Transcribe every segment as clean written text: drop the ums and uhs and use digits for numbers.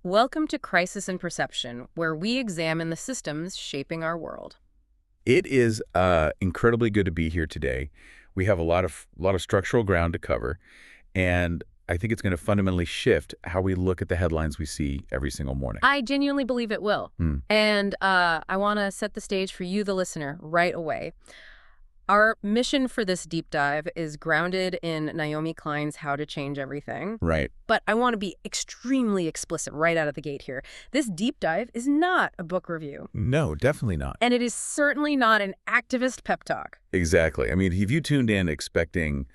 Welcome to Crisis in Perception, where we examine the systems shaping our world. It is incredibly good to be here today. We have a lot of structural ground to cover, and I think it's going to fundamentally shift how we look at the headlines we see every single morning. I genuinely believe it will. Hmm. And I want to set the stage for you, the listener, right away. Our mission for this deep dive is grounded in Naomi Klein's How to Change Everything. Right. But I want to be extremely explicit right out of the gate here. This deep dive is not a book review. No, definitely not. And it is certainly not an activist pep talk. Exactly. I mean, if you tuned in expecting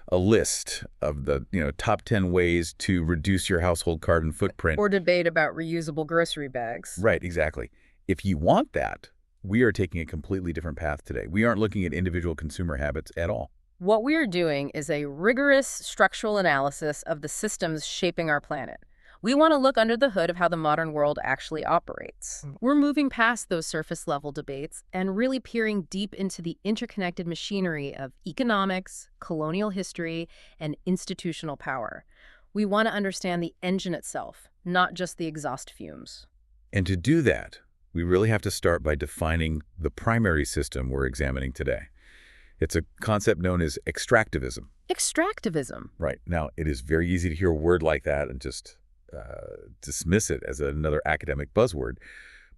a list of the, top 10 ways to reduce your household carbon footprint. Or debate about reusable grocery bags. Right, exactly. If you want that, we are taking a completely different path today. We aren't looking at individual consumer habits at all. What we are doing is a rigorous structural analysis of the systems shaping our planet. We want to look under the hood of how the modern world actually operates. We're moving past those surface-level debates and really peering deep into the interconnected machinery of economics, colonial history, and institutional power. We want to understand the engine itself, not just the exhaust fumes. And to do that, we really have to start by defining the primary system we're examining today. It's a concept known as extractivism. Extractivism. Right. Now, it is very easy to hear a word like that and just dismiss it as another academic buzzword,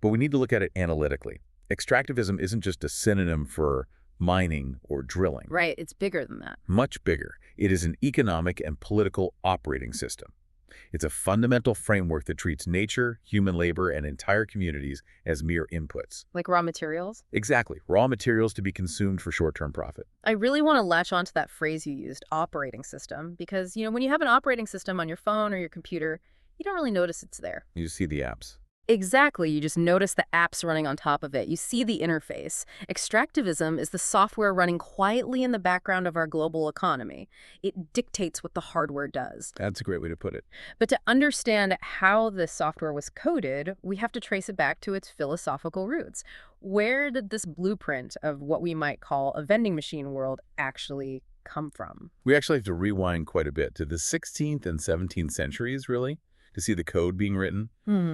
but we need to look at it analytically. Extractivism isn't just a synonym for mining or drilling. Right, it's bigger than that. Much bigger. It is an economic and political operating system. It's a fundamental framework that treats nature, human labor, and entire communities as mere inputs. Like raw materials? Exactly. Raw materials to be consumed for short-term profit. I really want to latch onto that phrase you used, operating system, because, when you have an operating system on your phone or your computer, you don't really notice it's there. You see the apps. Exactly. You just notice the apps running on top of it. You see the interface. Extractivism is the software running quietly in the background of our global economy. It dictates what the hardware does. That's a great way to put it. But to understand how this software was coded, we have to trace it back to its philosophical roots. Where did this blueprint of what we might call a vending machine world actually come from? We actually have to rewind quite a bit to the 16th and 17th centuries, really, to see the code being written.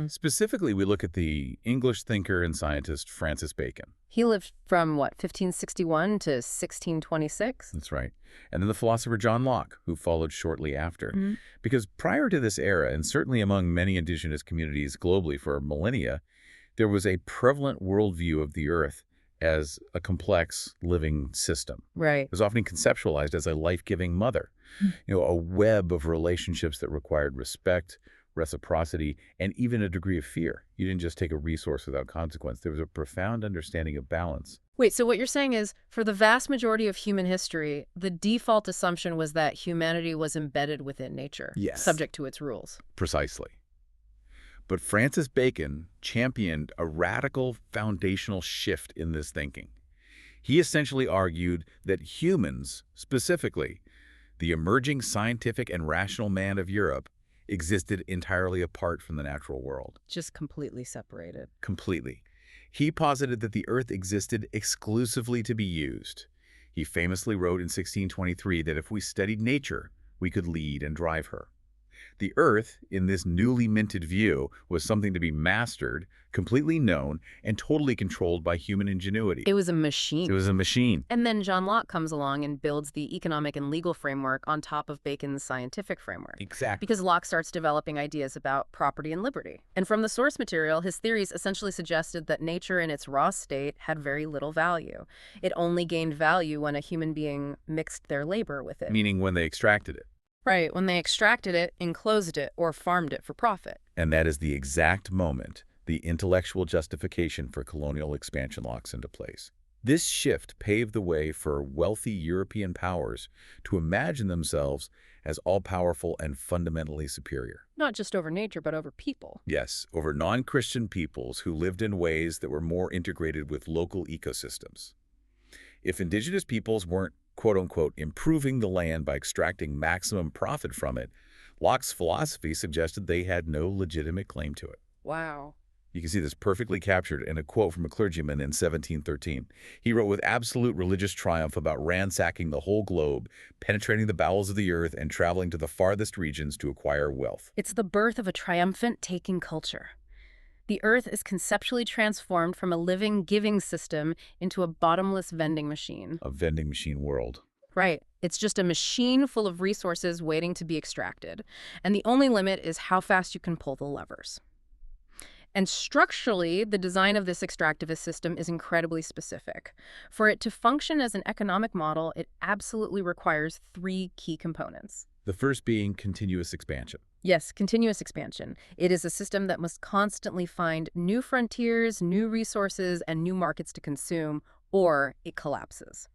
Specifically, we look at the English thinker and scientist Francis Bacon. He lived from, 1561 to 1626? That's right. And then the philosopher John Locke, who followed shortly after. Because prior to this era, and certainly among many indigenous communities globally for millennia, there was a prevalent worldview of the Earth as a complex living system. Right. It was often conceptualized as a life-giving mother, a web of relationships that required respect, reciprocity, and even a degree of fear. You didn't just take a resource without consequence. There was a profound understanding of balance. Wait, so what you're saying is, for the vast majority of human history, the default assumption was that humanity was embedded within nature, Yes. subject to its rules. Precisely. But Francis Bacon championed a radical foundational shift in this thinking. He essentially argued that humans, specifically, the emerging scientific and rational man of Europe, existed entirely apart from the natural world. Just completely separated. Completely. He posited that the Earth existed exclusively to be used. He famously wrote in 1623 that if we studied nature, we could lead and drive her. The Earth, in this newly minted view, was something to be mastered, completely known, and totally controlled by human ingenuity. It was a machine. It was a machine. And then John Locke comes along and builds the economic and legal framework on top of Bacon's scientific framework. Exactly. Because Locke starts developing ideas about property and liberty. And from the source material, his theories essentially suggested that nature in its raw state had very little value. It only gained value when a human being mixed their labor with it. Meaning when they extracted it. Right, when they extracted it, enclosed it, or farmed it for profit. And that is the exact moment the intellectual justification for colonial expansion locks into place. This shift paved the way for wealthy European powers to imagine themselves as all-powerful and fundamentally superior. Not just over nature, but over people. Yes, over non-Christian peoples who lived in ways that were more integrated with local ecosystems. If indigenous peoples weren't quote-unquote improving the land by extracting maximum profit from it, Locke's philosophy suggested they had no legitimate claim to it. Wow. You can see this perfectly captured in a quote from a clergyman in 1713. He wrote with absolute religious triumph about ransacking the whole globe, penetrating the bowels of the earth, and traveling to the farthest regions to acquire wealth. It's the birth of a triumphant taking culture. The earth is conceptually transformed from a living, giving system into a bottomless vending machine. A vending machine world. Right. It's just a machine full of resources waiting to be extracted. And the only limit is how fast you can pull the levers. And structurally, the design of this extractivist system is incredibly specific. For it to function as an economic model, it absolutely requires three key components. The first being continuous expansion. Yes, continuous expansion. It is a system that must constantly find new frontiers, new resources, and new markets to consume, or it collapses.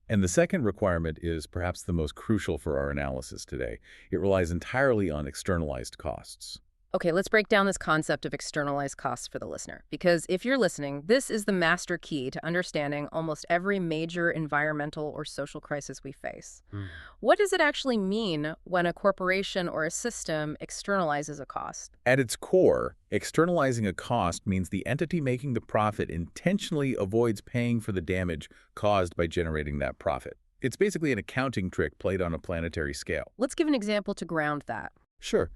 And the second requirement is perhaps the most crucial for our analysis today. It relies entirely on externalized costs. Okay, let's break down this concept of externalized costs for the listener. Because if you're listening, this is the master key to understanding almost every major environmental or social crisis we face. What does it actually mean when a corporation or a system externalizes a cost? At its core, externalizing a cost means the entity making the profit intentionally avoids paying for the damage caused by generating that profit. It's basically an accounting trick played on a planetary scale. Let's give an example to ground that. Sure.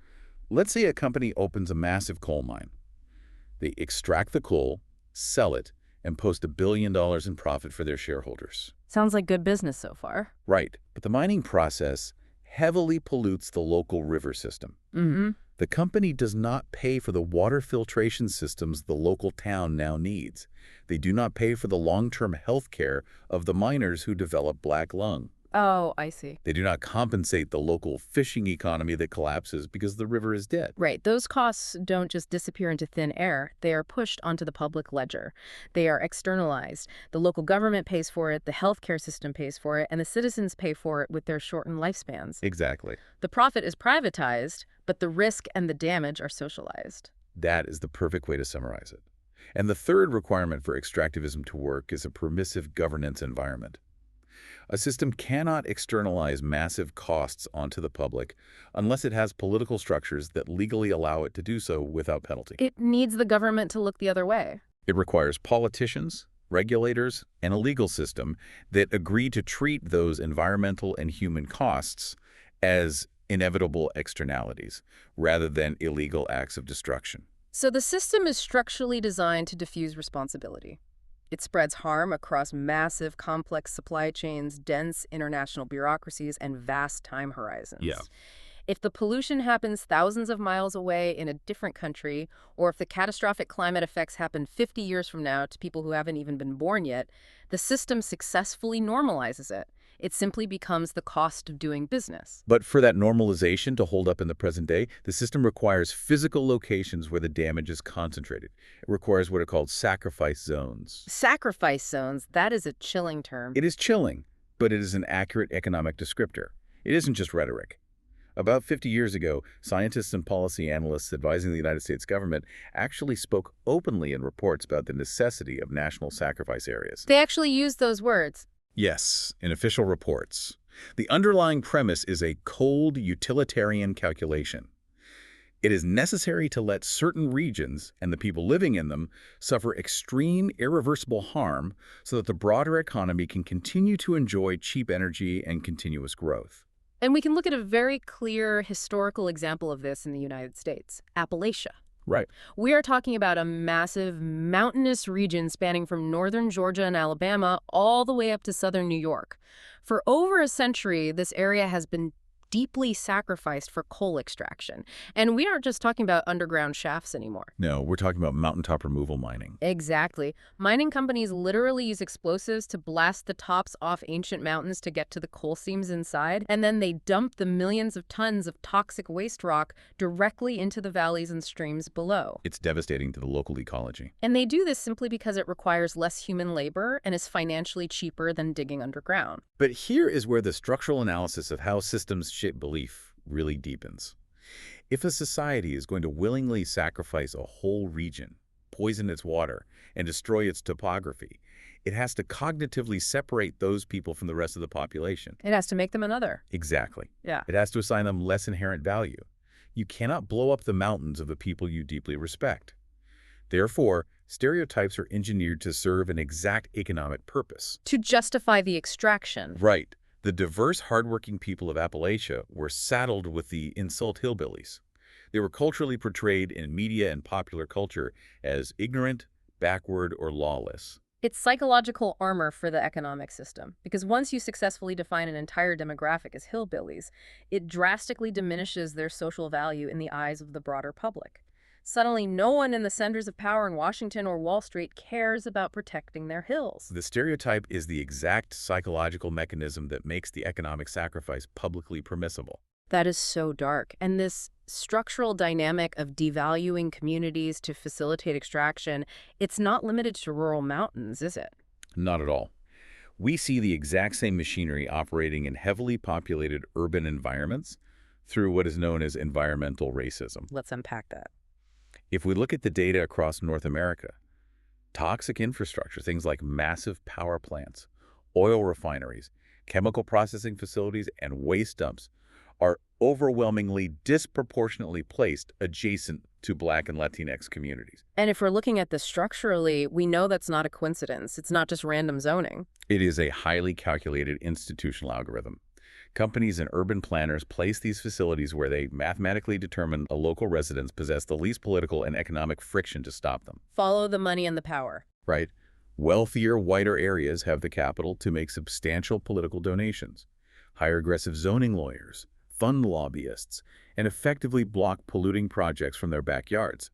Let's say a company opens a massive coal mine. They extract the coal, sell it, and post $1 billion in profit for their shareholders. Sounds like good business so far. Right, but the mining process heavily pollutes the local river system. The company does not pay for the water filtration systems the local town now needs. They do not pay for the long-term health care of the miners who develop black lung. Oh, I see. They do not compensate the local fishing economy that collapses because the river is dead. Right. Those costs don't just disappear into thin air. They are pushed onto the public ledger. They are externalized. The local government pays for it, the healthcare system pays for it, and the citizens pay for it with their shortened lifespans. Exactly. The profit is privatized, but the risk and the damage are socialized. That is the perfect way to summarize it. And the third requirement for extractivism to work is a permissive governance environment. A system cannot externalize massive costs onto the public unless it has political structures that legally allow it to do so without penalty. It needs the government to look the other way. It requires politicians, regulators, and a legal system that agree to treat those environmental and human costs as inevitable externalities rather than illegal acts of destruction. So the system is structurally designed to diffuse responsibility. It spreads harm across massive, complex supply chains, dense international bureaucracies, and vast time horizons. Yeah. If the pollution happens thousands of miles away in a different country, or if the catastrophic climate effects happen 50 years from now to people who haven't even been born yet, the system successfully normalizes it. It simply becomes the cost of doing business. But for that normalization to hold up in the present day, the system requires physical locations where the damage is concentrated. It requires what are called sacrifice zones. Sacrifice zones, that is a chilling term. It is chilling, but it is an accurate economic descriptor. It isn't just rhetoric. About 50 years ago, scientists and policy analysts advising the United States government actually spoke openly in reports about the necessity of national sacrifice areas. They actually used those words. Yes, in official reports. The underlying premise is a cold utilitarian calculation. It is necessary to let certain regions and the people living in them suffer extreme, irreversible harm so that the broader economy can continue to enjoy cheap energy and continuous growth. And we can look at a very clear historical example of this in the United States, Appalachia. Right. We are talking about a massive mountainous region spanning from northern Georgia and Alabama all the way up to southern New York. For over a century, this area has been deeply sacrificed for coal extraction. And we aren't just talking about underground shafts anymore. No, we're talking about mountaintop removal mining. Exactly. Mining companies literally use explosives to blast the tops off ancient mountains to get to the coal seams inside, and then they dump the millions of tons of toxic waste rock directly into the valleys and streams below. It's devastating to the local ecology. And they do this simply because it requires less human labor and is financially cheaper than digging underground. But here is where the structural analysis of how systems shape belief really deepens. If a society is going to willingly sacrifice a whole region, poison its water, and destroy its topography, it has to cognitively separate those people from the rest of the population. It has to make them another. Exactly. Yeah. It has to assign them less inherent value. You cannot blow up the mountains of the people you deeply respect. Therefore, stereotypes are engineered to serve an exact economic purpose. To justify the extraction. Right. The diverse, hardworking people of Appalachia were saddled with the insult hillbillies. They were culturally portrayed in media and popular culture as ignorant, backward, or lawless. It's psychological armor for the economic system, because once you successfully define an entire demographic as hillbillies, it drastically diminishes their social value in the eyes of the broader public. Suddenly, no one in the centers of power in Washington or Wall Street cares about protecting their hills. The stereotype is the exact psychological mechanism that makes the economic sacrifice publicly permissible. That is so dark. And this structural dynamic of devaluing communities to facilitate extraction, it's not limited to rural mountains, is it? Not at all. We see the exact same machinery operating in heavily populated urban environments through what is known as environmental racism. Let's unpack that. If we look at the data across North America, toxic infrastructure, things like massive power plants, oil refineries, chemical processing facilities, and waste dumps are overwhelmingly disproportionately placed adjacent to Black and Latinx communities. And if we're looking at this structurally, we know that's not a coincidence. It's not just random zoning. It is a highly calculated institutional algorithm. Companies and urban planners place these facilities where they mathematically determine a local residents possess the least political and economic friction to stop them. Follow the money and the power. Right? Wealthier, whiter areas have the capital to make substantial political donations, hire aggressive zoning lawyers, fund lobbyists, and effectively block polluting projects from their backyards.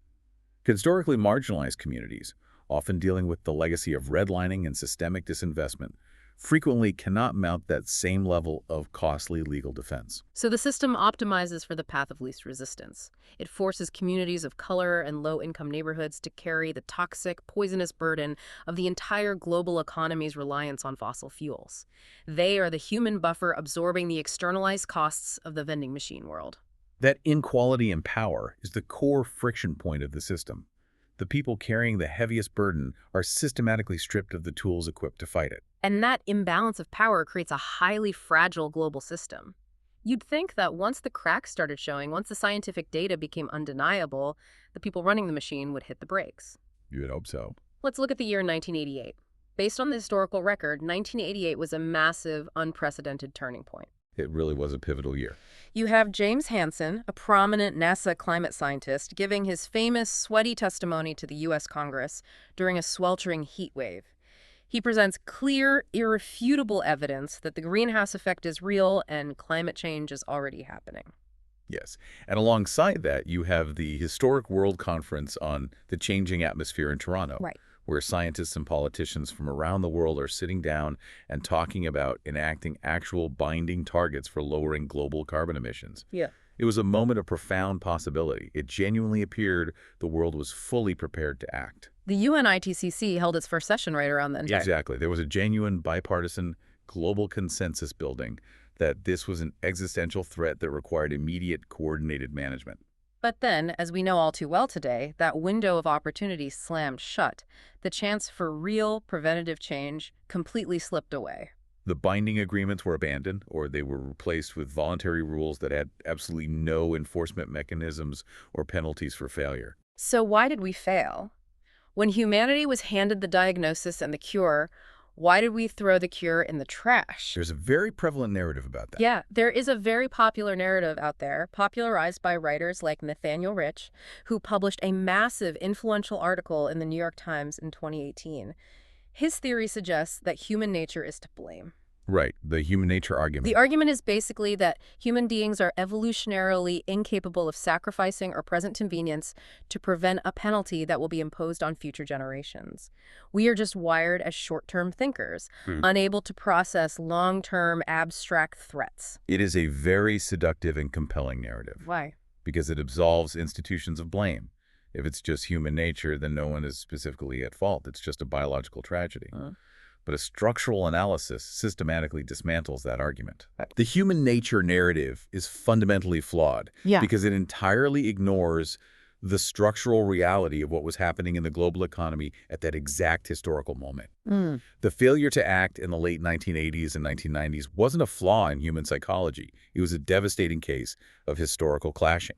Historically marginalized communities, often dealing with the legacy of redlining and systemic disinvestment, frequently cannot mount that same level of costly legal defense. So the system optimizes for the path of least resistance. It forces communities of color and low-income neighborhoods to carry the toxic, poisonous burden of the entire global economy's reliance on fossil fuels. They are the human buffer absorbing the externalized costs of the vending machine world. That inequality in power is the core friction point of the system. The people carrying the heaviest burden are systematically stripped of the tools equipped to fight it. And that imbalance of power creates a highly fragile global system. You'd think that once the cracks started showing, once the scientific data became undeniable, the people running the machine would hit the brakes. You would hope so. Let's look at the year 1988. Based on the historical record, 1988 was a massive, unprecedented turning point. It really was a pivotal year. You have James Hansen, a prominent NASA climate scientist, giving his famous sweaty testimony to the U.S. Congress during a sweltering heat wave. He presents clear, irrefutable evidence that the greenhouse effect is real and climate change is already happening. Yes. And alongside that, you have the historic World Conference on the Changing Atmosphere in Toronto, Right. where scientists and politicians from around the world are sitting down and talking about enacting actual binding targets for lowering global carbon emissions. Yeah. It was a moment of profound possibility. It genuinely appeared the world was fully prepared to act. The UNITCC held its first session right around then. Exactly. There was a genuine bipartisan global consensus building that this was an existential threat that required immediate coordinated management. But then, as we know all too well today, that window of opportunity slammed shut. The chance for real preventative change completely slipped away. The binding agreements were abandoned, or they were replaced with voluntary rules that had absolutely no enforcement mechanisms or penalties for failure. So why did we fail? When humanity was handed the diagnosis and the cure, why did we throw the cure in the trash? There's a very prevalent narrative about that. Yeah, there is a very popular narrative out there, popularized by writers like Nathaniel Rich, who published a massive, influential article in the New York Times in 2018. His theory suggests that human nature is to blame. Right, the human nature argument. The argument is basically that human beings are evolutionarily incapable of sacrificing our present convenience to prevent a penalty that will be imposed on future generations. We are just wired as short-term thinkers, unable to process long-term abstract threats. It is a very seductive and compelling narrative. Why? Because it absolves institutions of blame. If it's just human nature, then no one is specifically at fault. It's just a biological tragedy. But a structural analysis systematically dismantles that argument. The human nature narrative is fundamentally flawed because it entirely ignores the structural reality of what was happening in the global economy at that exact historical moment. The failure to act in the late 1980s and 1990s wasn't a flaw in human psychology. It was a devastating case of historical clashing.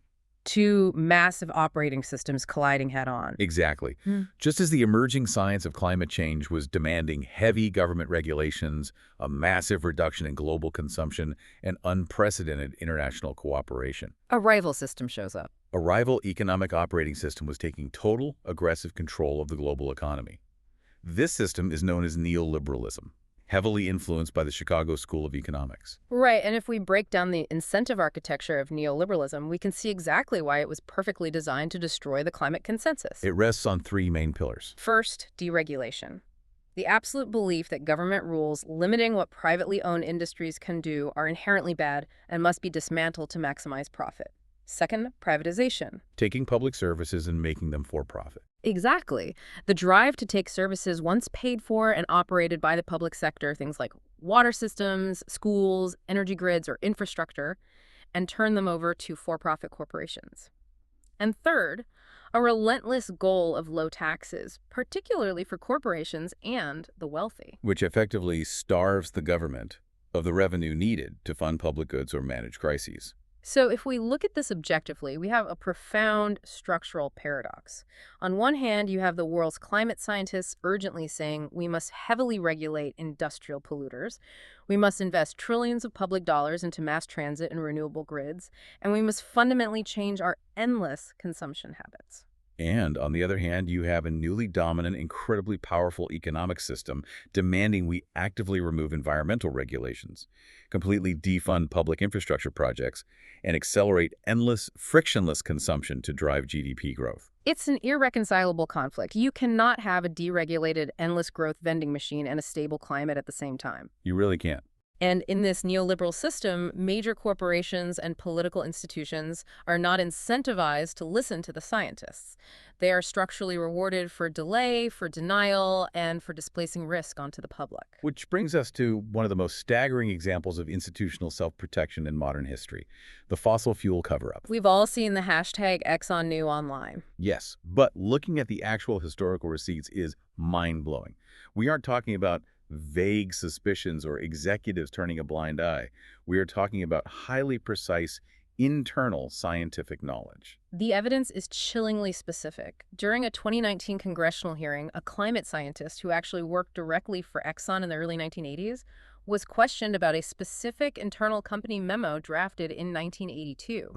Two massive operating systems colliding head-on. Exactly. Just as the emerging science of climate change was demanding heavy government regulations, a massive reduction in global consumption, and unprecedented international cooperation, A rival system shows up. a rival economic operating system was taking total, aggressive control of the global economy. This system is known as neoliberalism, heavily influenced by the Chicago School of Economics. Right, and if we break down the incentive architecture of neoliberalism, we can see exactly why it was perfectly designed to destroy the climate consensus. It rests on three main pillars. First, deregulation. The absolute belief that government rules limiting what privately owned industries can do are inherently bad and must be dismantled to maximize profit. Second, privatization. Taking public services and making them for-profit. Exactly. The drive to take services once paid for and operated by the public sector, things like water systems, schools, energy grids, or infrastructure, and turn them over to for-profit corporations. And third, a relentless goal of low taxes, particularly for corporations and the wealthy. Which effectively starves the government of the revenue needed to fund public goods or manage crises. So if we look at this objectively, we have a profound structural paradox. On one hand, you have the world's climate scientists urgently saying we must heavily regulate industrial polluters, we must invest trillions of public dollars into mass transit and renewable grids, and we must fundamentally change our endless consumption habits. And on the other hand, you have a newly dominant, incredibly powerful economic system demanding we actively remove environmental regulations, completely defund public infrastructure projects, and accelerate endless, frictionless consumption to drive GDP growth. It's an irreconcilable conflict. You cannot have a deregulated, endless growth vending machine and a stable climate at the same time. You really can't. And in this neoliberal system, major corporations and political institutions are not incentivized to listen to the scientists. They are structurally rewarded for delay, for denial, and for displacing risk onto the public. Which brings us to one of the most staggering examples of institutional self-protection in modern history, the fossil fuel cover-up. We've all seen the hashtag #ExxonNew online. Yes, but looking at the actual historical receipts is mind-blowing. We aren't talking about vague suspicions or executives turning a blind eye. We are talking about highly precise internal scientific knowledge. The evidence is chillingly specific. During a 2019 congressional hearing, a climate scientist who actually worked directly for Exxon in the early 1980s was questioned about a specific internal company memo drafted in 1982.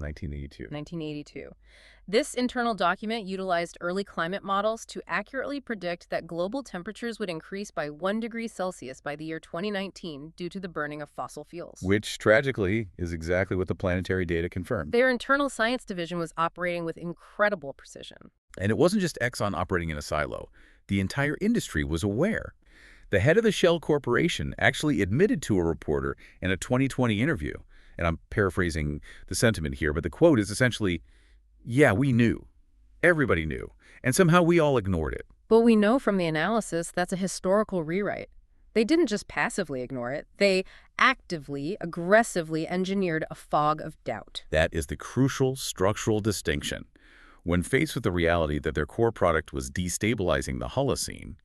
This internal document utilized early climate models to accurately predict that global temperatures would increase by 1 degree Celsius by the year 2019 due to the burning of fossil fuels. Which, tragically, is exactly what the planetary data confirmed. Their internal science division was operating with incredible precision. And it wasn't just Exxon operating in a silo. The entire industry was aware. The head of the Shell Corporation actually admitted to a reporter in a 2020 interview, and I'm paraphrasing the sentiment here, but the quote is essentially, "Yeah, we knew. Everybody knew. And somehow we all ignored it." But we know from the analysis that's a historical rewrite. They didn't just passively ignore it. They actively, aggressively engineered a fog of doubt. That is the crucial structural distinction. When faced with the reality that their core product was destabilizing the Holocene,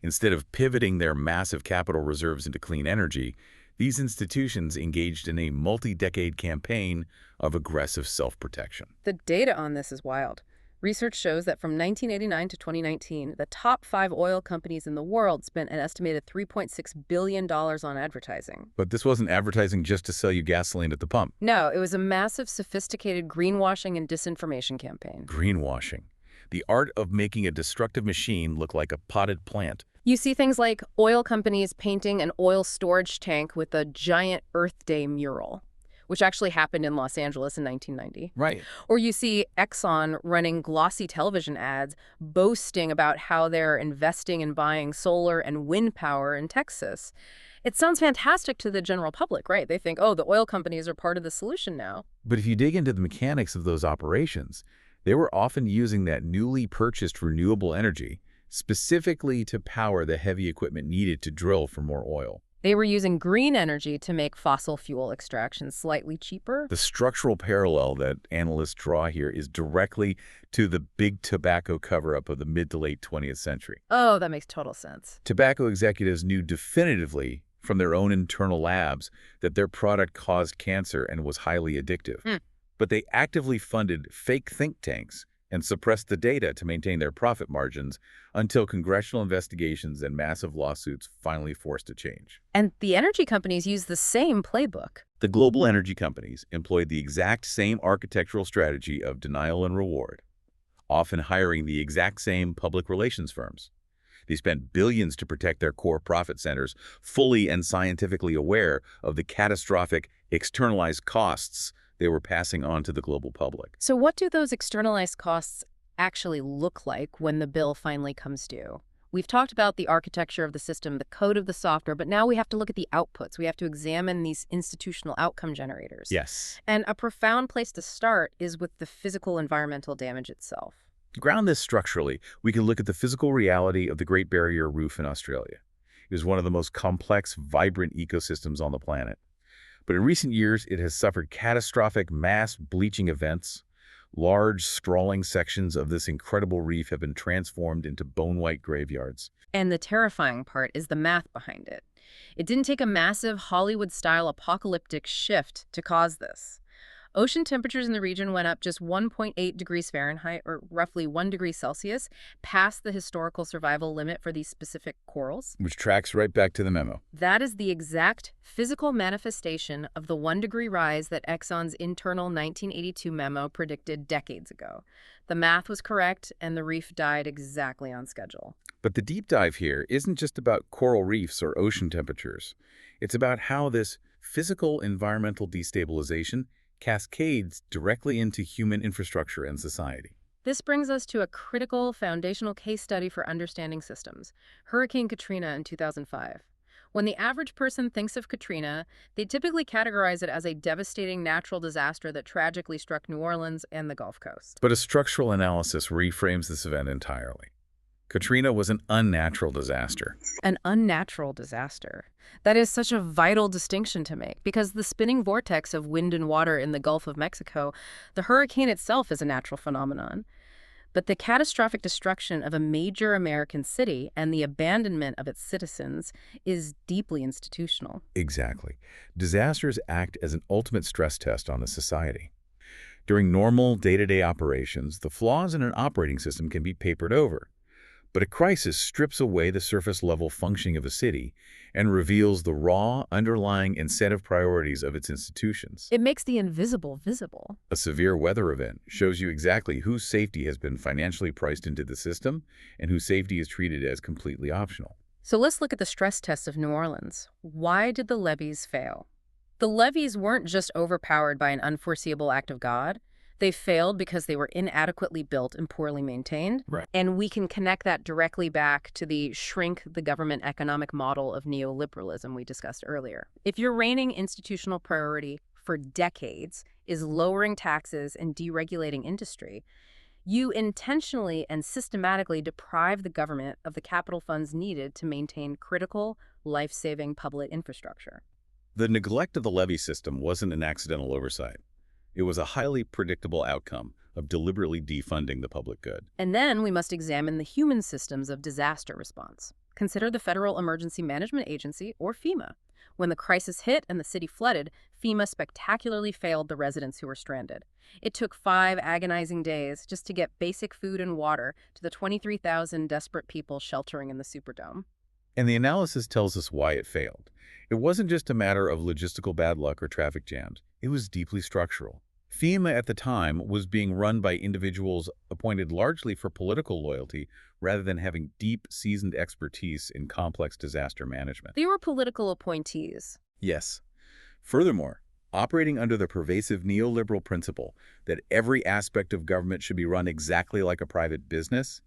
instead of pivoting their massive capital reserves into clean energy, these institutions engaged in a multi-decade campaign of aggressive self-protection. The data on this is wild. Research shows that from 1989 to 2019, the top 5 oil companies in the world spent an estimated $3.6 billion on advertising. But this wasn't advertising just to sell you gasoline at the pump. No, it was a massive, sophisticated greenwashing and disinformation campaign. Greenwashing. The art of making a destructive machine look like a potted plant. You see things like oil companies painting an oil storage tank with a giant Earth Day mural, which actually happened in Los Angeles in 1990. Right. Or you see Exxon running glossy television ads boasting about how they're investing in buying solar and wind power in Texas. It sounds fantastic to the general public, right? They think, oh, the oil companies are part of the solution now. But if you dig into the mechanics of those operations, they were often using that newly purchased renewable energy specifically to power the heavy equipment needed to drill for more oil. They were using green energy to make fossil fuel extraction slightly cheaper. The structural parallel that analysts draw here is directly to the big tobacco cover-up of the mid to late 20th century. Oh, that makes total sense. Tobacco executives knew definitively from their own internal labs that their product caused cancer and was highly addictive. But they actively funded fake think tanks and suppressed the data to maintain their profit margins until congressional investigations and massive lawsuits finally forced a change. And the energy companies use the same playbook. The global energy companies employed the exact same architectural strategy of denial and reward, often hiring the exact same public relations firms. They spent billions to protect their core profit centers, fully and scientifically aware of the catastrophic externalized costs they were passing on to the global public. So what do those externalized costs actually look like when the bill finally comes due? We've talked about the architecture of the system, the code of the software, but now we have to look at the outputs. We have to examine these institutional outcome generators. Yes. And a profound place to start is with the physical environmental damage itself. To ground this structurally, we can look at the physical reality of the Great Barrier Reef in Australia. It is one of the most complex, vibrant ecosystems on the planet. But in recent years, it has suffered catastrophic mass bleaching events. Large, sprawling sections of this incredible reef have been transformed into bone-white graveyards. And the terrifying part is the math behind it. It didn't take a massive Hollywood-style apocalyptic shift to cause this. Ocean temperatures in the region went up just 1.8 degrees Fahrenheit, or roughly 1 degree Celsius, past the historical survival limit for these specific corals. Which tracks right back to the memo. That is the exact physical manifestation of the 1 degree rise that Exxon's internal 1982 memo predicted decades ago. The math was correct, and the reef died exactly on schedule. But the deep dive here isn't just about coral reefs or ocean temperatures. It's about how this physical environmental destabilization cascades directly into human infrastructure and society. This brings us to a critical foundational case study for understanding systems, Hurricane Katrina in 2005. When the average person thinks of Katrina, they typically categorize it as a devastating natural disaster that tragically struck New Orleans and the Gulf Coast. But a structural analysis reframes this event entirely. Katrina was an unnatural disaster. An unnatural disaster. That is such a vital distinction to make, because the spinning vortex of wind and water in the Gulf of Mexico, the hurricane itself is a natural phenomenon. But the catastrophic destruction of a major American city and the abandonment of its citizens is deeply institutional. Exactly. Disasters act as an ultimate stress test on a society. During normal day-to-day operations, the flaws in an operating system can be papered over. But a crisis strips away the surface-level functioning of a city and reveals the raw, underlying incentive priorities of its institutions. It makes the invisible visible. A severe weather event shows you exactly whose safety has been financially priced into the system and whose safety is treated as completely optional. So let's look at the stress test of New Orleans. Why did the levees fail? The levees weren't just overpowered by an unforeseeable act of God. They failed because they were inadequately built and poorly maintained. Right. And we can connect that directly back to the shrink the government economic model of neoliberalism we discussed earlier. If your reigning institutional priority for decades is lowering taxes and deregulating industry, you intentionally and systematically deprive the government of the capital funds needed to maintain critical, life-saving public infrastructure. The neglect of the levee system wasn't an accidental oversight. It was a highly predictable outcome of deliberately defunding the public good. And then we must examine the human systems of disaster response. Consider the Federal Emergency Management Agency, or FEMA. When the crisis hit and the city flooded, FEMA spectacularly failed the residents who were stranded. It took 5 agonizing days just to get basic food and water to the 23,000 desperate people sheltering in the Superdome. And the analysis tells us why it failed. It wasn't just a matter of logistical bad luck or traffic jams. It was deeply structural. FEMA at the time was being run by individuals appointed largely for political loyalty rather than having deep, seasoned expertise in complex disaster management. They were political appointees. Yes. Furthermore, operating under the pervasive neoliberal principle that every aspect of government should be run exactly like a private business,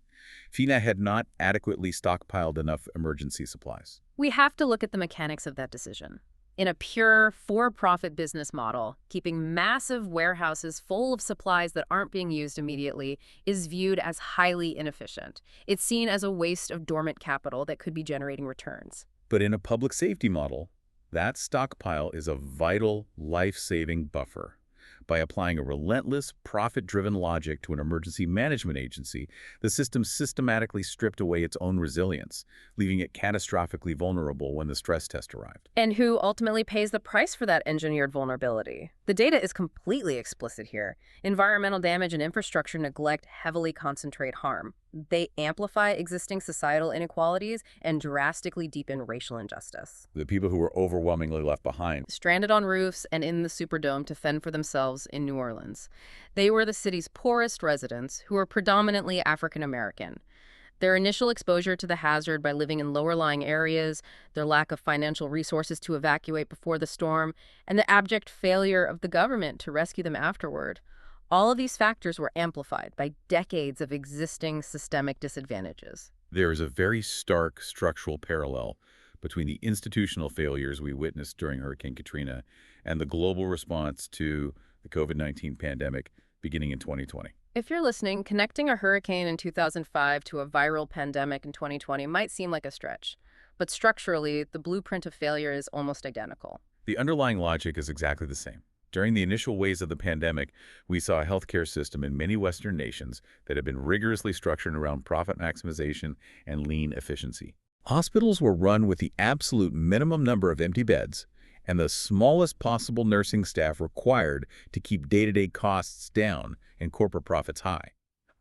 FEMA had not adequately stockpiled enough emergency supplies. We have to look at the mechanics of that decision. In a pure, for-profit business model, keeping massive warehouses full of supplies that aren't being used immediately is viewed as highly inefficient. It's seen as a waste of dormant capital that could be generating returns. But in a public safety model, that stockpile is a vital, life-saving buffer. By applying a relentless, profit-driven logic to an emergency management agency, the system systematically stripped away its own resilience, leaving it catastrophically vulnerable when the stress test arrived. And who ultimately pays the price for that engineered vulnerability? The data is completely explicit here. Environmental damage and infrastructure neglect heavily concentrate harm. They amplify existing societal inequalities and drastically deepen racial injustice. The people who were overwhelmingly left behind. Stranded on roofs and in the Superdome to fend for themselves in New Orleans. They were the city's poorest residents, who were predominantly African American. Their initial exposure to the hazard by living in lower-lying areas, their lack of financial resources to evacuate before the storm, and the abject failure of the government to rescue them afterward. All of these factors were amplified by decades of existing systemic disadvantages. There is a very stark structural parallel between the institutional failures we witnessed during Hurricane Katrina and the global response to the COVID-19 pandemic beginning in 2020. If you're listening, connecting a hurricane in 2005 to a viral pandemic in 2020 might seem like a stretch, but structurally, the blueprint of failure is almost identical. The underlying logic is exactly the same. During the initial waves of the pandemic, we saw a healthcare system in many Western nations that had been rigorously structured around profit maximization and lean efficiency. Hospitals were run with the absolute minimum number of empty beds and the smallest possible nursing staff required to keep day-to-day costs down and corporate profits high.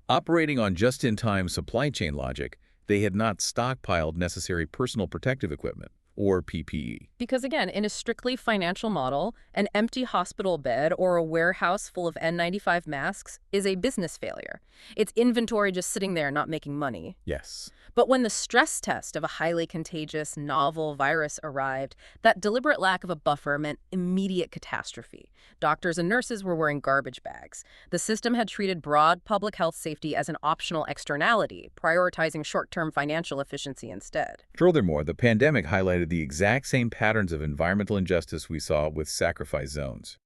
Operating on just-in-time supply chain logic, they had not stockpiled necessary personal protective equipment, or PPE. Because again, in a strictly financial model, an empty hospital bed or a warehouse full of N95 masks is a business failure. It's inventory just sitting there not making money. Yes. But when the stress test of a highly contagious, novel virus arrived, that deliberate lack of a buffer meant immediate catastrophe. Doctors and nurses were wearing garbage bags. The system had treated broad public health safety as an optional externality, prioritizing short-term financial efficiency instead. Furthermore, the pandemic highlighted the exact same patterns of environmental injustice we saw with sacrifice zones.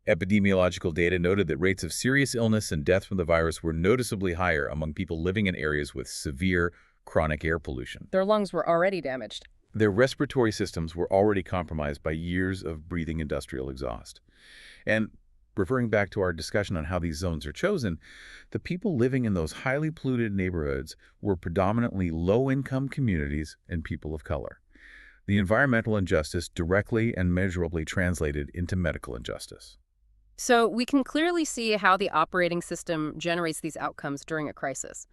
Epidemiological data noted that rates of serious illness and death from the virus were noticeably higher among people living in areas with severe chronic air pollution. Their lungs were already damaged. Their respiratory systems were already compromised by years of breathing industrial exhaust. And referring back to our discussion on how these zones are chosen, the people living in those highly polluted neighborhoods were predominantly low-income communities and people of color. The environmental injustice directly and measurably translated into medical injustice. So we can clearly see how the operating system generates these outcomes during a crisis.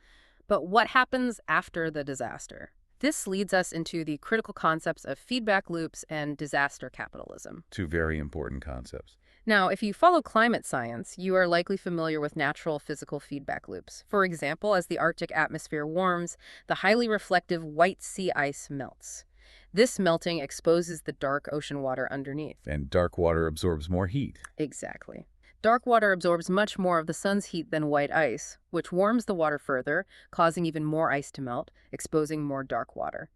But what happens after the disaster? This leads us into the critical concepts of feedback loops and disaster capitalism. Two very important concepts. Now, if you follow climate science, you are likely familiar with natural physical feedback loops. For example, as the Arctic atmosphere warms, the highly reflective white sea ice melts. This melting exposes the dark ocean water underneath. And dark water absorbs more heat. Exactly. Dark water absorbs much more of the sun's heat than white ice, which warms the water further, causing even more ice to melt, exposing more dark water.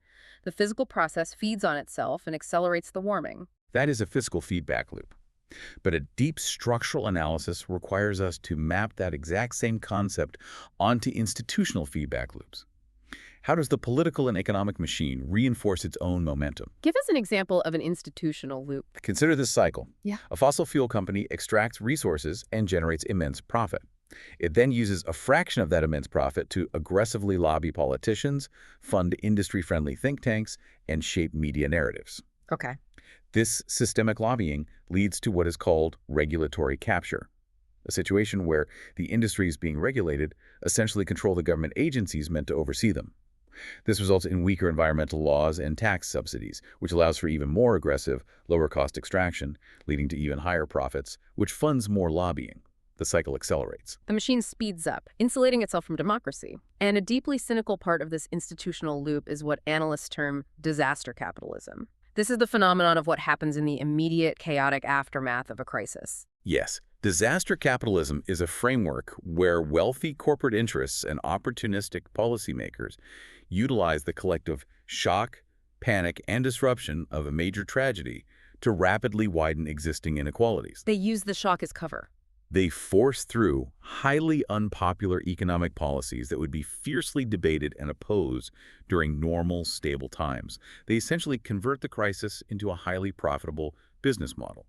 The physical process feeds on itself and accelerates the warming. That is a physical feedback loop. But a deep structural analysis requires us to map that exact same concept onto institutional feedback loops. How does the political and economic machine reinforce its own momentum? Give us an example of an institutional loop. Consider this cycle. Yeah. A fossil fuel company extracts resources and generates immense profit. It then uses a fraction of that immense profit to aggressively lobby politicians, fund industry-friendly think tanks, and shape media narratives. Okay. This systemic lobbying leads to what is called regulatory capture, a situation where the industries being regulated essentially control the government agencies meant to oversee them. This results in weaker environmental laws and tax subsidies, which allows for even more aggressive, lower-cost extraction, leading to even higher profits, which funds more lobbying. The cycle accelerates. The machine speeds up, insulating itself from democracy. And a deeply cynical part of this institutional loop is what analysts term disaster capitalism. This is the phenomenon of what happens in the immediate, chaotic aftermath of a crisis. Yes, disaster capitalism is a framework where wealthy corporate interests and opportunistic policymakers utilize the collective shock, panic, and disruption of a major tragedy to rapidly widen existing inequalities. They use the shock as cover. They force through highly unpopular economic policies that would be fiercely debated and opposed during normal, stable times. They essentially convert the crisis into a highly profitable business model.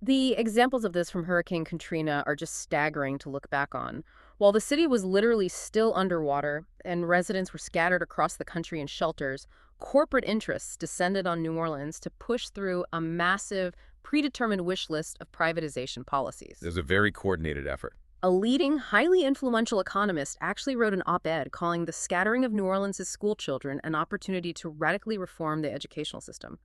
The examples of this from Hurricane Katrina are just staggering to look back on. While the city was literally still underwater and residents were scattered across the country in shelters, corporate interests descended on New Orleans to push through a massive, predetermined wish list of privatization policies. There's a very coordinated effort. A leading, highly influential economist actually wrote an op-ed calling the scattering of New Orleans' schoolchildren an opportunity to radically reform the educational system.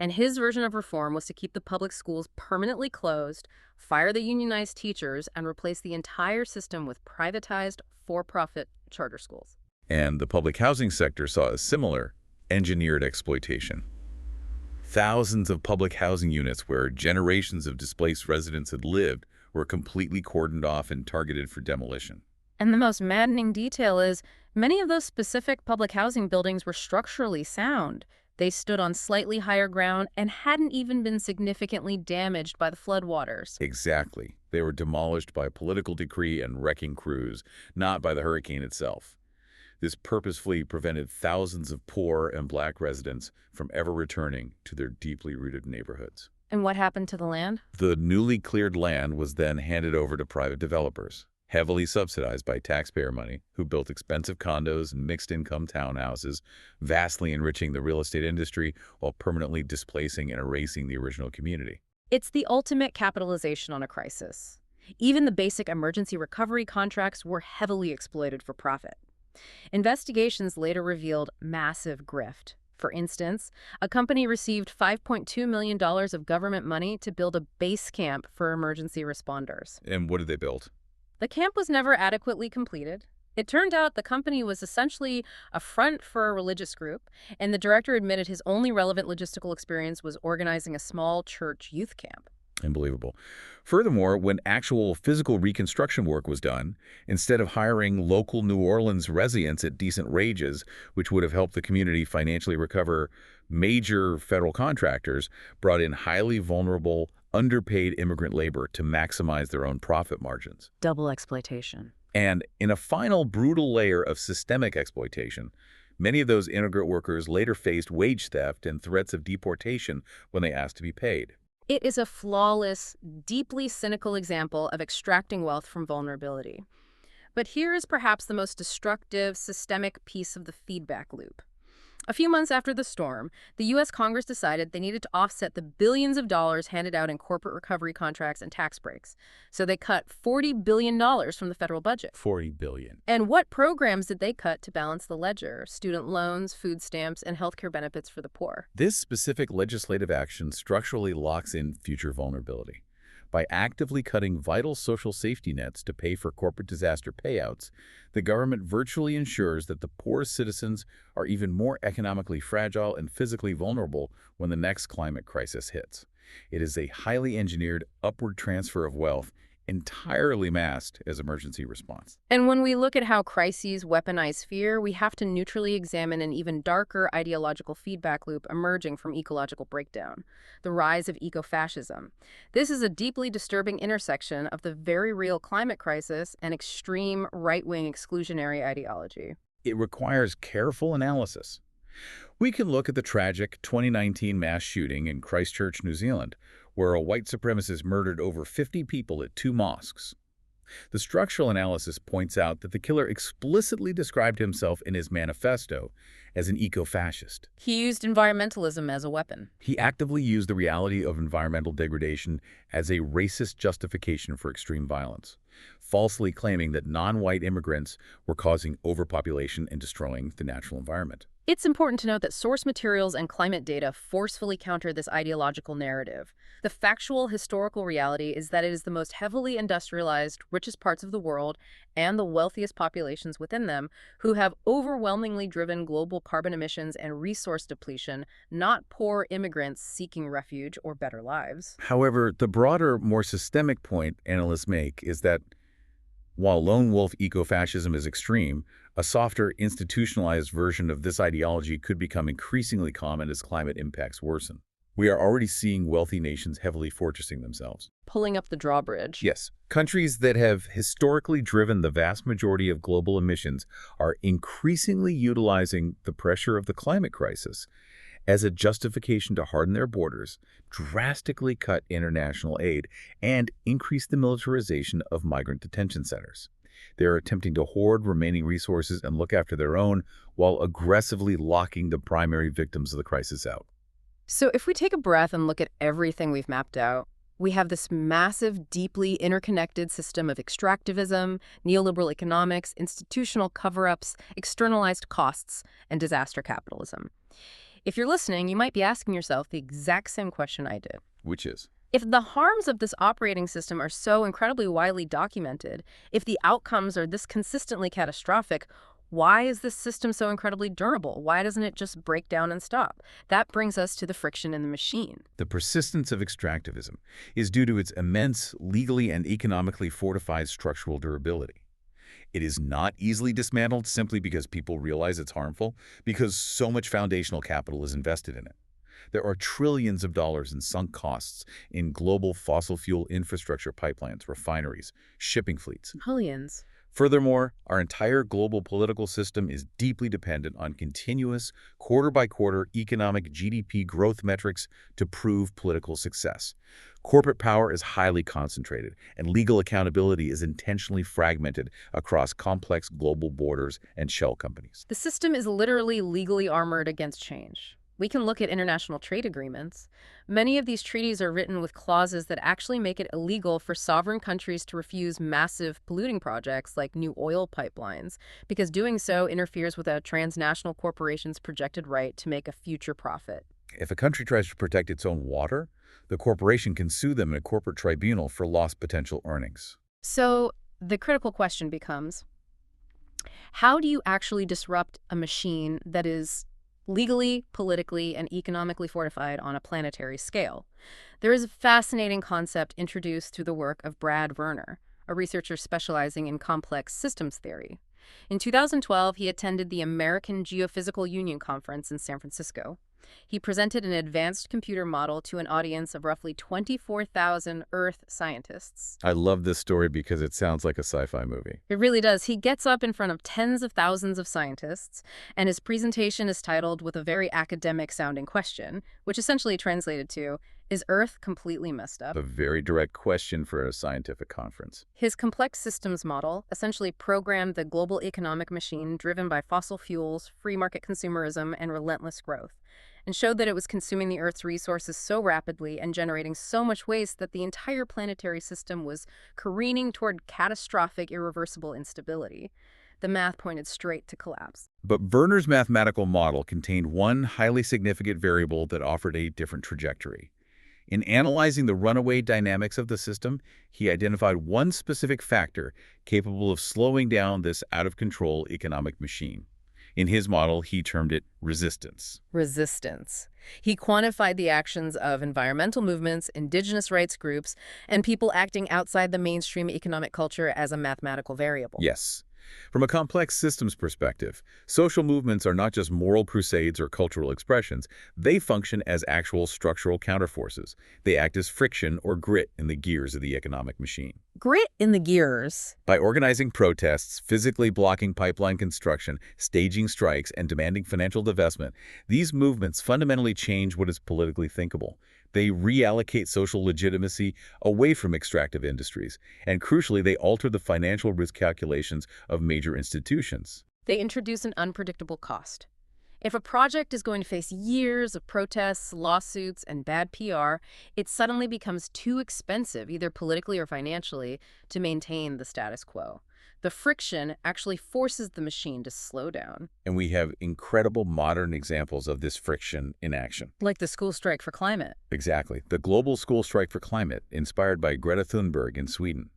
And his version of reform was to keep the public schools permanently closed, fire the unionized teachers, and replace the entire system with privatized, for-profit charter schools. And the public housing sector saw a similar engineered exploitation. Thousands of public housing units where generations of displaced residents had lived were completely cordoned off and targeted for demolition. And the most maddening detail is many of those specific public housing buildings were structurally sound. They stood on slightly higher ground and hadn't even been significantly damaged by the floodwaters. Exactly. They were demolished by political decree and wrecking crews, not by the hurricane itself. This purposefully prevented thousands of poor and Black residents from ever returning to their deeply rooted neighborhoods. And what happened to the land? The newly cleared land was then handed over to private developers, heavily subsidized by taxpayer money, who built expensive condos and mixed-income townhouses, vastly enriching the real estate industry while permanently displacing and erasing the original community. It's the ultimate capitalization on a crisis. Even the basic emergency recovery contracts were heavily exploited for profit. Investigations later revealed massive grift. For instance, a company received $5.2 million of government money to build a base camp for emergency responders. And what did they build? The camp was never adequately completed. It turned out the company was essentially a front for a religious group, and the director admitted his only relevant logistical experience was organizing a small church youth camp. Unbelievable. Furthermore, when actual physical reconstruction work was done, instead of hiring local New Orleans residents at decent wages, which would have helped the community financially recover, major federal contractors brought in highly vulnerable, underpaid immigrant labor to maximize their own profit margins. Double exploitation. And in a final brutal layer of systemic exploitation, many of those immigrant workers later faced wage theft and threats of deportation when they asked to be paid. It is a flawless, deeply cynical example of extracting wealth from vulnerability. But here is perhaps the most destructive, systemic piece of the feedback loop. A few months after the storm, the U.S. Congress decided they needed to offset the billions of dollars handed out in corporate recovery contracts and tax breaks. So they cut $40 billion from the federal budget. $40 billion. And what programs did they cut to balance the ledger? Student loans, food stamps, and healthcare benefits for the poor. This specific legislative action structurally locks in future vulnerability. By actively cutting vital social safety nets to pay for corporate disaster payouts, the government virtually ensures that the poorest citizens are even more economically fragile and physically vulnerable when the next climate crisis hits. It is a highly engineered upward transfer of wealth entirely masked as emergency response. And when we look at how crises weaponize fear, we have to neutrally examine an even darker ideological feedback loop emerging from ecological breakdown, the rise of ecofascism. This is a deeply disturbing intersection of the very real climate crisis and extreme right-wing exclusionary ideology. It requires careful analysis. We can look at the tragic 2019 mass shooting in Christchurch, New Zealand, where a white supremacist murdered over 50 people at 2 mosques. The structural analysis points out that the killer explicitly described himself in his manifesto as an eco-fascist. He used environmentalism as a weapon. He actively used the reality of environmental degradation as a racist justification for extreme violence, falsely claiming that non-white immigrants were causing overpopulation and destroying the natural environment. It's important to note that source materials and climate data forcefully counter this ideological narrative. The factual historical reality is that it is the most heavily industrialized, richest parts of the world and the wealthiest populations within them who have overwhelmingly driven global carbon emissions and resource depletion, not poor immigrants seeking refuge or better lives. However, the broader, more systemic point analysts make is that while lone wolf ecofascism is extreme, a softer, institutionalized version of this ideology could become increasingly common as climate impacts worsen. We are already seeing wealthy nations heavily fortressing themselves. Pulling up the drawbridge. Yes, countries that have historically driven the vast majority of global emissions are increasingly utilizing the pressure of the climate crisis as a justification to harden their borders, drastically cut international aid, and increase the militarization of migrant detention centers. They're attempting to hoard remaining resources and look after their own while aggressively locking the primary victims of the crisis out. So if we take a breath and look at everything we've mapped out, we have this massive, deeply interconnected system of extractivism, neoliberal economics, institutional cover-ups, externalized costs, and disaster capitalism. If you're listening, you might be asking yourself the exact same question I did. Which is? If the harms of this operating system are so incredibly widely documented, if the outcomes are this consistently catastrophic, why is this system so incredibly durable? Why doesn't it just break down and stop? That brings us to the friction in the machine. The persistence of extractivism is due to its immense, legally and economically fortified structural durability. It is not easily dismantled simply because people realize it's harmful, because so much foundational capital is invested in it. There are trillions of dollars in sunk costs in global fossil fuel infrastructure pipelines, refineries, shipping fleets. Millions. Furthermore, our entire global political system is deeply dependent on continuous, quarter-by-quarter economic GDP growth metrics to prove political success. Corporate power is highly concentrated, and legal accountability is intentionally fragmented across complex global borders and shell companies. The system is literally legally armored against change. We can look at international trade agreements. Many of these treaties are written with clauses that actually make it illegal for sovereign countries to refuse massive polluting projects like new oil pipelines, because doing so interferes with a transnational corporation's projected right to make a future profit. If a country tries to protect its own water, the corporation can sue them in a corporate tribunal for lost potential earnings. So the critical question becomes, how do you actually disrupt a machine that is legally, politically, and economically fortified on a planetary scale? There is a fascinating concept introduced through the work of Brad Werner, a researcher specializing in complex systems theory. In 2012, he attended the American Geophysical Union Conference in San Francisco. He presented an advanced computer model to an audience of roughly 24,000 Earth scientists. I love this story because it sounds like a sci-fi movie. It really does. He gets up in front of tens of thousands of scientists, and his presentation is titled with a very academic-sounding question, which essentially translated to, is Earth completely messed up? A very direct question for a scientific conference. His complex systems model essentially programmed the global economic machine driven by fossil fuels, free market consumerism, and relentless growth, and showed that it was consuming the Earth's resources so rapidly and generating so much waste that the entire planetary system was careening toward catastrophic, irreversible instability. The math pointed straight to collapse. But Werner's mathematical model contained one highly significant variable that offered a different trajectory. In analyzing the runaway dynamics of the system, he identified one specific factor capable of slowing down this out-of-control economic machine. In his model, he termed it resistance. Resistance. He quantified the actions of environmental movements, indigenous rights groups, and people acting outside the mainstream economic culture as a mathematical variable. Yes. From a complex systems perspective, social movements are not just moral crusades or cultural expressions. They function as actual structural counterforces. They act as friction or grit in the gears of the economic machine. Grit in the gears. By organizing protests, physically blocking pipeline construction, staging strikes, and demanding financial divestment, these movements fundamentally change what is politically thinkable. They reallocate social legitimacy away from extractive industries, and crucially, they alter the financial risk calculations of major institutions. They introduce an unpredictable cost. If a project is going to face years of protests, lawsuits, and bad PR, it suddenly becomes too expensive, either politically or financially, to maintain the status quo. The friction actually forces the machine to slow down. And we have incredible modern examples of this friction in action. Like the school strike for climate. Exactly. The global school strike for climate, inspired by Greta Thunberg in Sweden.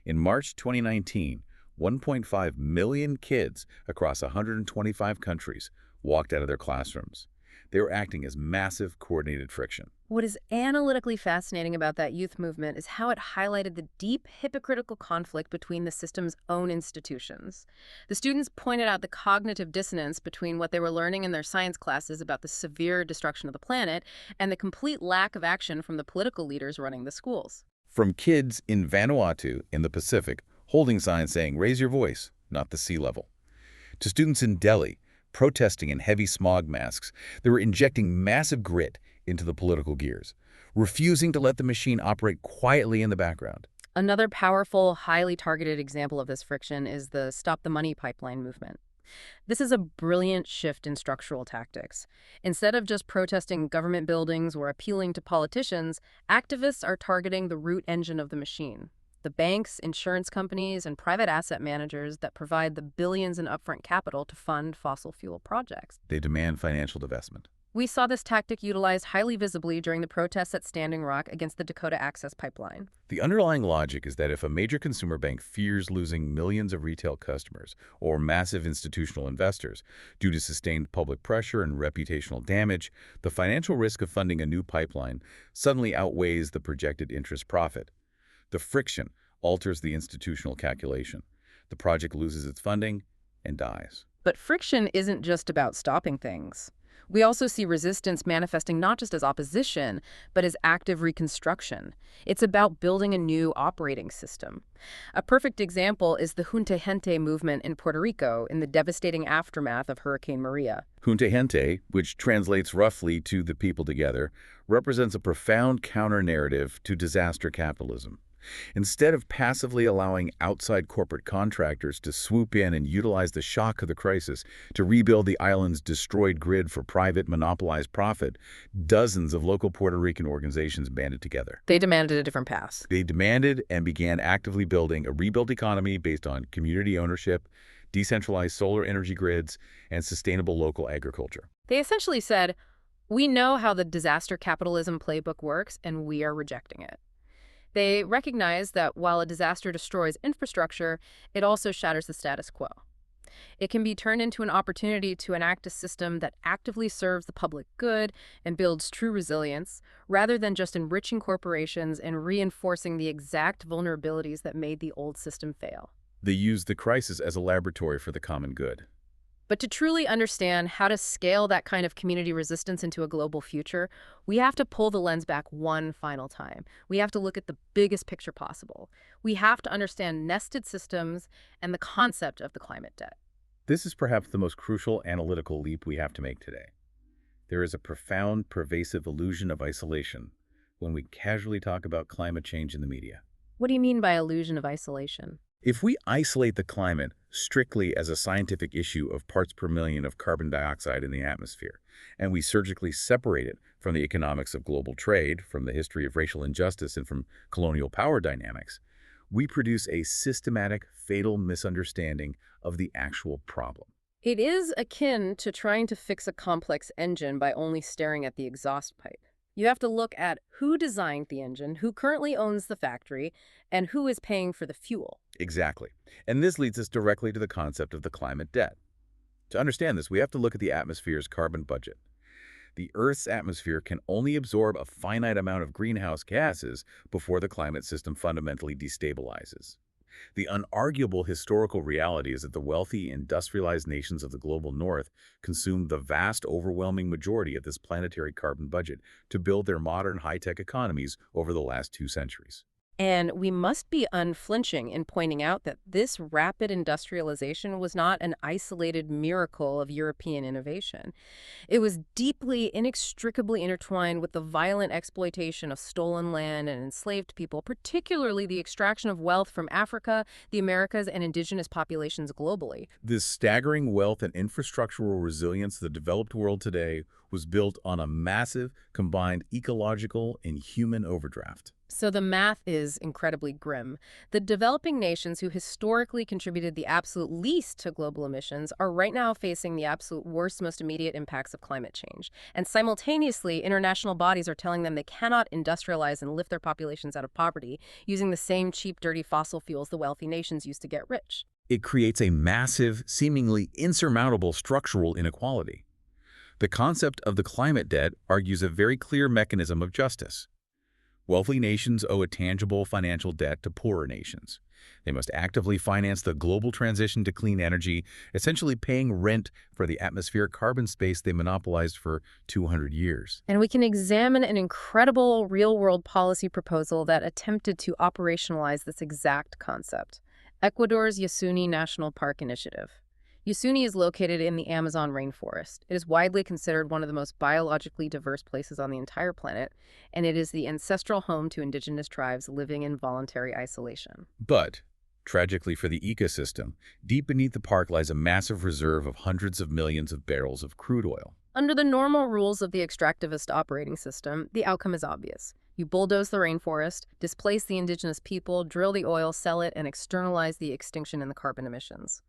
In March 2019, 1.5 million kids across 125 countries walked out of their classrooms. They were acting as massive coordinated friction. What is analytically fascinating about that youth movement is how it highlighted the deep hypocritical conflict between the system's own institutions. The students pointed out the cognitive dissonance between what they were learning in their science classes about the severe destruction of the planet and the complete lack of action from the political leaders running the schools. From kids in Vanuatu in the Pacific holding signs saying, "Raise your voice, not the sea level," to students in Delhi protesting in heavy smog masks. They were injecting massive grit into the political gears, refusing to let the machine operate quietly in the background. Another powerful, highly targeted example of this friction is the Stop the Money pipeline movement. This is a brilliant shift in structural tactics. Instead of just protesting government buildings or appealing to politicians, activists are targeting the root engine of the machine: the banks, insurance companies, and private asset managers that provide the billions in upfront capital to fund fossil fuel projects. They demand financial divestment. We saw this tactic utilized highly visibly during the protests at Standing Rock against the Dakota Access Pipeline. The underlying logic is that if a major consumer bank fears losing millions of retail customers or massive institutional investors due to sustained public pressure and reputational damage, the financial risk of funding a new pipeline suddenly outweighs the projected interest profit. The friction alters the institutional calculation. The project loses its funding and dies. But friction isn't just about stopping things. We also see resistance manifesting not just as opposition, but as active reconstruction. It's about building a new operating system. A perfect example is the Junta Gente movement in Puerto Rico in the devastating aftermath of Hurricane Maria. Junta Gente, which translates roughly to the people together, represents a profound counter-narrative to disaster capitalism. Instead of passively allowing outside corporate contractors to swoop in and utilize the shock of the crisis to rebuild the island's destroyed grid for private, monopolized profit, dozens of local Puerto Rican organizations banded together. They demanded a different path. They demanded and began actively building a rebuilt economy based on community ownership, decentralized solar energy grids, and sustainable local agriculture. They essentially said, "We know how the disaster capitalism playbook works, and we are rejecting it." They recognize that while a disaster destroys infrastructure, it also shatters the status quo. It can be turned into an opportunity to enact a system that actively serves the public good and builds true resilience, rather than just enriching corporations and reinforcing the exact vulnerabilities that made the old system fail. They used the crisis as a laboratory for the common good. But to truly understand how to scale that kind of community resistance into a global future, we have to pull the lens back one final time. We have to look at the biggest picture possible. We have to understand nested systems and the concept of the climate debt. This is perhaps the most crucial analytical leap we have to make today. There is a profound, pervasive illusion of isolation when we casually talk about climate change in the media. What do you mean by illusion of isolation? If we isolate the climate strictly as a scientific issue of parts per million of carbon dioxide in the atmosphere, and we surgically separate it from the economics of global trade, from the history of racial injustice, and from colonial power dynamics, we produce a systematic, fatal misunderstanding of the actual problem. It is akin to trying to fix a complex engine by only staring at the exhaust pipe. You have to look at who designed the engine, who currently owns the factory, and who is paying for the fuel. Exactly. And this leads us directly to the concept of the climate debt. To understand this, we have to look at the atmosphere's carbon budget. The Earth's atmosphere can only absorb a finite amount of greenhouse gases before the climate system fundamentally destabilizes. The unarguable historical reality is that the wealthy, industrialized nations of the global north consumed the vast, overwhelming majority of this planetary carbon budget to build their modern high-tech economies over the last 2 centuries. And we must be unflinching in pointing out that this rapid industrialization was not an isolated miracle of European innovation. It was deeply, inextricably intertwined with the violent exploitation of stolen land and enslaved people, particularly the extraction of wealth from Africa, the Americas, and indigenous populations globally. This staggering wealth and infrastructural resilience of the developed world today was built on a massive, combined ecological and human overdraft. So the math is incredibly grim. The developing nations who historically contributed the absolute least to global emissions are right now facing the absolute worst, most immediate impacts of climate change. And simultaneously, international bodies are telling them they cannot industrialize and lift their populations out of poverty using the same cheap, dirty fossil fuels the wealthy nations used to get rich. It creates a massive, seemingly insurmountable structural inequality. The concept of the climate debt argues a very clear mechanism of justice. Wealthy nations owe a tangible financial debt to poorer nations. They must actively finance the global transition to clean energy, essentially paying rent for the atmospheric carbon space they monopolized for 200 years. And we can examine an incredible real-world policy proposal that attempted to operationalize this exact concept: Ecuador's Yasuni National Park Initiative. Yasuni is located in the Amazon rainforest. It is widely considered one of the most biologically diverse places on the entire planet, and it is the ancestral home to indigenous tribes living in voluntary isolation. But, tragically for the ecosystem, deep beneath the park lies a massive reserve of hundreds of millions of barrels of crude oil. Under the normal rules of the extractivist operating system, the outcome is obvious. You bulldoze the rainforest, displace the indigenous people, drill the oil, sell it, and externalize the extinction in the carbon emissions.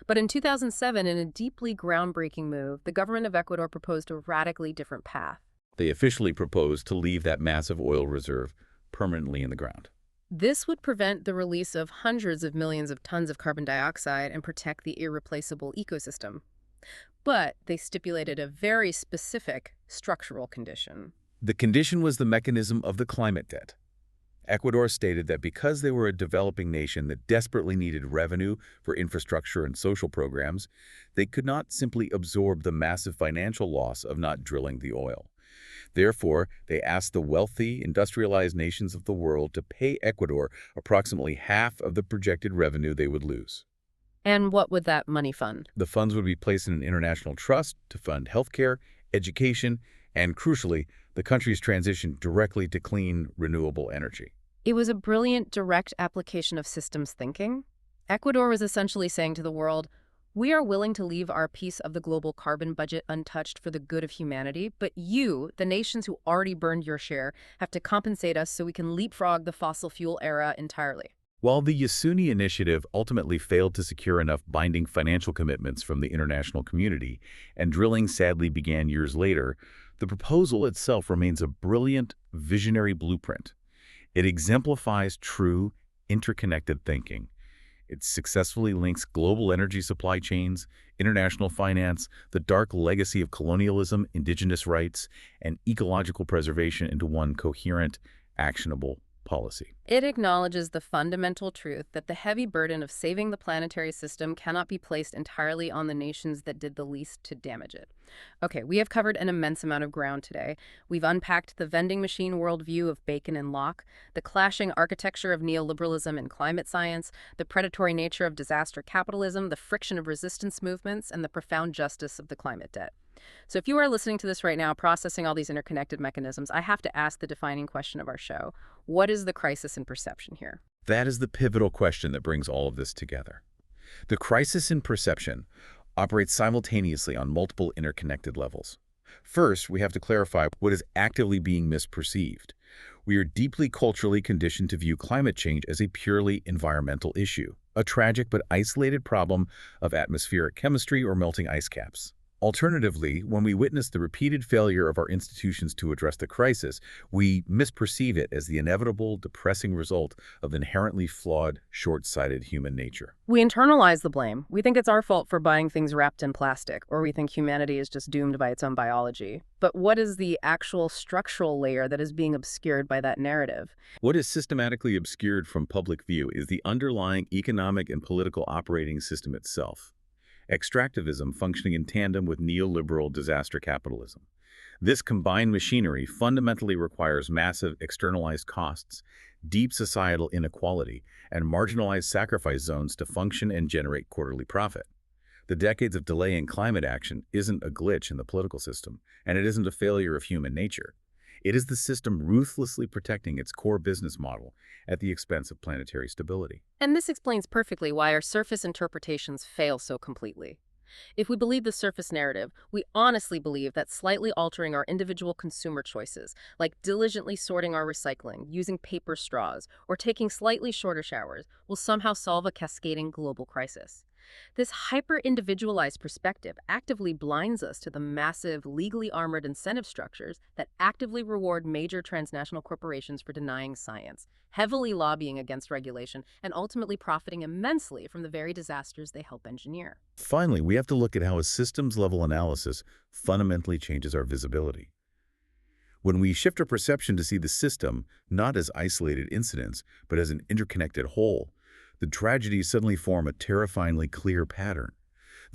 But in 2007, in a deeply groundbreaking move, the government of Ecuador proposed a radically different path. They officially proposed to leave that massive oil reserve permanently in the ground. This would prevent the release of hundreds of millions of tons of carbon dioxide and protect the irreplaceable ecosystem. But they stipulated a very specific structural condition. The condition was the mechanism of the climate debt. Ecuador stated that because they were a developing nation that desperately needed revenue for infrastructure and social programs, they could not simply absorb the massive financial loss of not drilling the oil. Therefore, they asked the wealthy, industrialized nations of the world to pay Ecuador approximately half of the projected revenue they would lose. And what would that money fund? The funds would be placed in an international trust to fund healthcare, education, and crucially, the country's transition directly to clean, renewable energy. It was a brilliant, direct application of systems thinking. Ecuador was essentially saying to the world, we are willing to leave our piece of the global carbon budget untouched for the good of humanity, but you, the nations who already burned your share, have to compensate us so we can leapfrog the fossil fuel era entirely. While the Yasuni Initiative ultimately failed to secure enough binding financial commitments from the international community, and drilling sadly began years later, the proposal itself remains a brilliant, visionary blueprint. It exemplifies true, interconnected thinking. It successfully links global energy supply chains, international finance, the dark legacy of colonialism, indigenous rights, and ecological preservation into one coherent, actionable policy. It acknowledges the fundamental truth that the heavy burden of saving the planetary system cannot be placed entirely on the nations that did the least to damage it. Okay, we have covered an immense amount of ground today. We've unpacked the vending machine worldview of Bacon and Locke, the clashing architecture of neoliberalism and climate science, the predatory nature of disaster capitalism, the friction of resistance movements, and the profound justice of the climate debt. So if you are listening to this right now, processing all these interconnected mechanisms, I have to ask the defining question of our show. What is the crisis in perception here? That is the pivotal question that brings all of this together. The crisis in perception operates simultaneously on multiple interconnected levels. First, we have to clarify what is actively being misperceived. We are deeply culturally conditioned to view climate change as a purely environmental issue, a tragic but isolated problem of atmospheric chemistry or melting ice caps. Alternatively, when we witness the repeated failure of our institutions to address the crisis, we misperceive it as the inevitable, depressing result of inherently flawed, short-sighted human nature. We internalize the blame. We think it's our fault for buying things wrapped in plastic, or we think humanity is just doomed by its own biology. But what is the actual structural layer that is being obscured by that narrative? What is systematically obscured from public view is the underlying economic and political operating system itself. Extractivism functioning in tandem with neoliberal disaster capitalism. This combined machinery fundamentally requires massive externalized costs, deep societal inequality, and marginalized sacrifice zones to function and generate quarterly profit. The decades of delay in climate action isn't a glitch in the political system, and it isn't a failure of human nature. It is the system ruthlessly protecting its core business model at the expense of planetary stability. And this explains perfectly why our surface interpretations fail so completely. If we believe the surface narrative, we honestly believe that slightly altering our individual consumer choices, like diligently sorting our recycling, using paper straws, or taking slightly shorter showers, will somehow solve a cascading global crisis. This hyper-individualized perspective actively blinds us to the massive, legally armored incentive structures that actively reward major transnational corporations for denying science, heavily lobbying against regulation, and ultimately profiting immensely from the very disasters they help engineer. Finally, we have to look at how a systems-level analysis fundamentally changes our visibility. When we shift our perception to see the system not as isolated incidents, but as an interconnected whole, the tragedies suddenly form a terrifyingly clear pattern.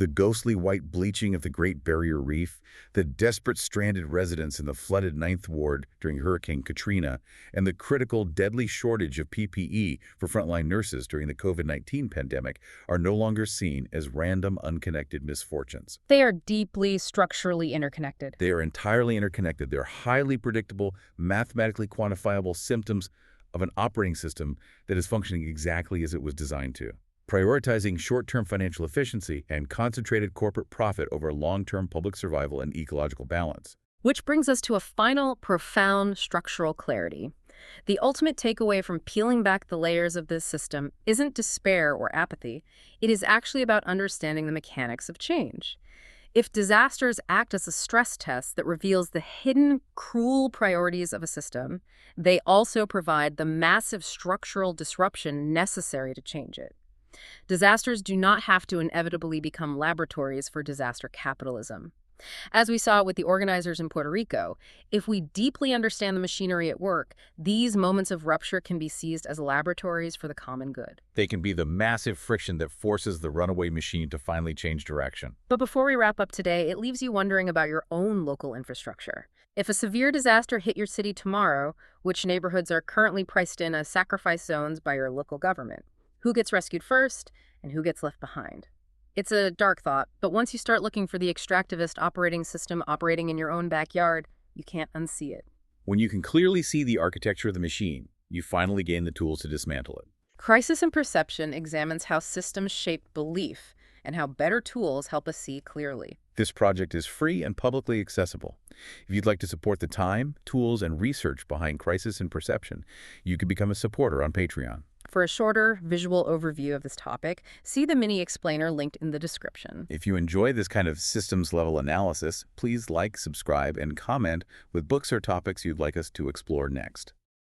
The ghostly white bleaching of the Great Barrier Reef, the desperate stranded residents in the flooded Ninth Ward during Hurricane Katrina, and the critical, deadly shortage of PPE for frontline nurses during the COVID-19 pandemic are no longer seen as random, unconnected misfortunes. They are deeply structurally interconnected. They are entirely interconnected. They're highly predictable, mathematically quantifiable symptoms of an operating system that is functioning exactly as it was designed to, prioritizing short-term financial efficiency and concentrated corporate profit over long-term public survival and ecological balance. Which brings us to a final, profound structural clarity. The ultimate takeaway from peeling back the layers of this system isn't despair or apathy. It is actually about understanding the mechanics of change. If disasters act as a stress test that reveals the hidden, cruel priorities of a system, they also provide the massive structural disruption necessary to change it. Disasters do not have to inevitably become laboratories for disaster capitalism. As we saw with the organizers in Puerto Rico, if we deeply understand the machinery at work, these moments of rupture can be seized as laboratories for the common good. They can be the massive friction that forces the runaway machine to finally change direction. But before we wrap up today, it leaves you wondering about your own local infrastructure. If a severe disaster hit your city tomorrow, which neighborhoods are currently priced in as sacrifice zones by your local government? Who gets rescued first, and who gets left behind? It's a dark thought, but once you start looking for the extractivist operating system operating in your own backyard, you can't unsee it. When you can clearly see the architecture of the machine, you finally gain the tools to dismantle it. Crisis and Perception examines how systems shape belief and how better tools help us see clearly. This project is free and publicly accessible. If you'd like to support the time, tools, and research behind Crisis and Perception, you can become a supporter on Patreon. For a shorter visual overview of this topic, see the mini explainer linked in the description. If you enjoy this kind of systems-level analysis, please like, subscribe, and comment with books or topics you'd like us to explore next.